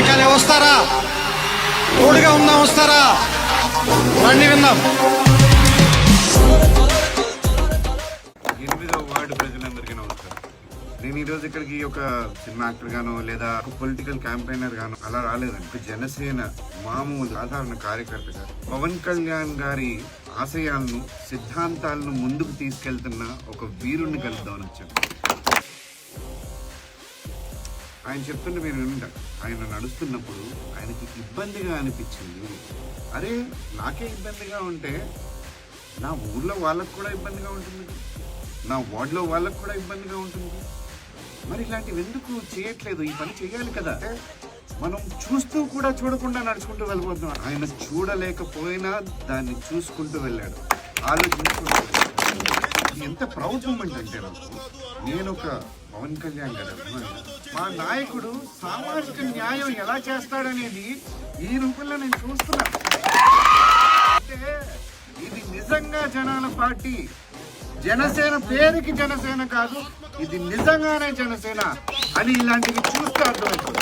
వెనకాలే వస్తారా? తోడుగా ఉందాం, వస్తారా? రండి విందాం. 8వ వార్డు ప్రజలందరికీ నమస్కారం. నేను ఈరోజు ఇక్కడికి ఒక సినిమా యాక్టర్ గానో లేదా ఒక పొలిటికల్ క్యాంపెయినర్ గానో అలా రాలేదండి. ఒక జనసేన మామూలు సాధారణ కార్యకర్తగా పవన్ కళ్యాణ్ గారి ఆశయాలను సిద్ధాంతాలను ముందుకు తీసుకెళ్తున్న ఒక వీరుణ్ణి కలుద్దామని వచ్చాను. ఆయన చెప్తుంటే మీరు వింటారు. ఆయన నడుస్తున్నప్పుడు ఆయనకి ఇబ్బందిగా అనిపించింది. అరే నాకే ఇబ్బందిగా ఉంటే నా ఊర్లో వాళ్ళకు కూడా ఇబ్బందిగా ఉంటుంది, నా వార్డులో వాళ్ళకు కూడా ఇబ్బందిగా ఉంటుంది. మరి ఇలాంటివి ఎందుకు చేయట్లేదు? ఈ పని చేయాలి కదా. మనం చూస్తూ కూడా చూడకుండా నడుచుకుంటూ వెళ్ళిపోతున్నాం. ఆయన చూడలేకపోయినా దాన్ని చూసుకుంటూ వెళ్ళాడు, ఆలోచించుకుంటూ వెళ్ళాడు. ఎంత ప్రౌడ్ మూమెంట్ అంటే నాకు. నేను ఒక పవన్ కళ్యాణ్ గారు మా నాయకుడు సామాజిక న్యాయం ఎలా చేస్తాడనేది ఈ రూపంలో నేను చూస్తున్నాను. అంటే ఇది నిజంగా జనాల పార్టీ. జనసేన పేరుకి జనసేన కాదు, ఇది నిజంగానే జనసేన అని ఇలాంటివి చూస్తే అర్థమవుతుంది.